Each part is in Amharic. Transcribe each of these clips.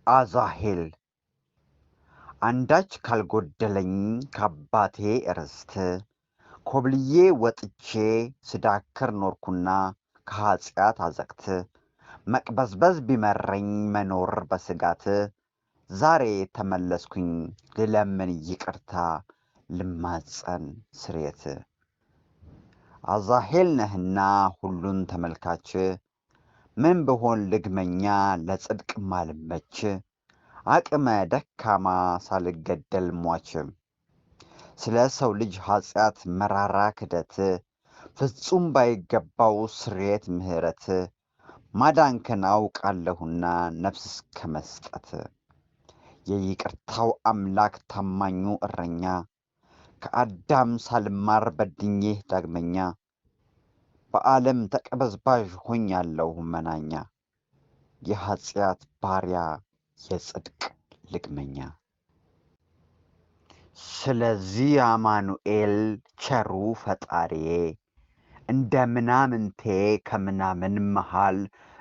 አዛሄል አንዳች ካልጎደለኝ ከአባቴ ርስት ኮብልዬ ወጥቼ ስዳክር ኖርኩና ከኃጢአት አዘቅት መቅበዝበዝ ቢመረኝ መኖር በስጋት ዛሬ ተመለስኩኝ ልለምን ይቅርታ ልማጸን ስርየት አዛሄል ነህና ሁሉን ተመልካች ምን ብሆን ልግመኛ ለጽድቅ ማልመች አቅመ ደካማ ሳልገደል ሟች ስለ ሰው ልጅ ኃጢአት መራራ ክደት ፍጹም ባይገባው ስርየት ምህረት ማዳንከን አውቃለሁና ነፍስ እስከመስጠት የይቅርታው አምላክ ታማኙ እረኛ ከአዳም ሳልማር በድኜህ ዳግመኛ በዓለም ተቀበዝባዥ ሆኛለሁ መናኛ የኃጢአት ባሪያ የጽድቅ ልግመኛ ስለዚህ አማኑኤል ቸሩ ፈጣሪዬ እንደ ምናምንቴ ከምናምን መሃል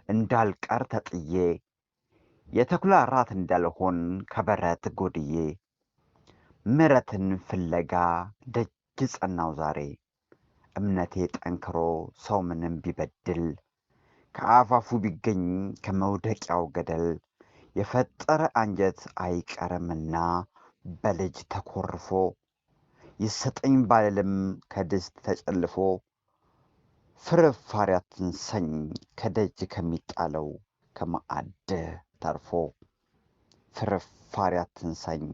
እንዳልቀር ተጥዬ የተኩላ ራት እንዳልሆን ከበረት ጎድዬ ምሕረትን ፍለጋ ደጅ ጸናው ዛሬ እምነቴ ጠንክሮ ሰው ምንም ቢበድል ከአፋፉ ቢገኝ ከመውደቂያው ገደል የፈጠረ አንጀት አይቀርምና በልጅ ተኮርፎ ይሰጠኝ ባልልም ከድስት ተጨልፎ ፍርፋሪ አትንሳኝ ከደጅ ከሚጣለው ከማዕድ ተርፎ ፍርፋሪ አትንሳኝ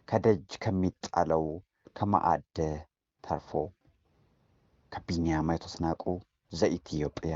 ከደጅ ከሚጣለው ከማዕድ ተርፎ ከቢንያም አይቶስናቁ ዘኢትዮጵያ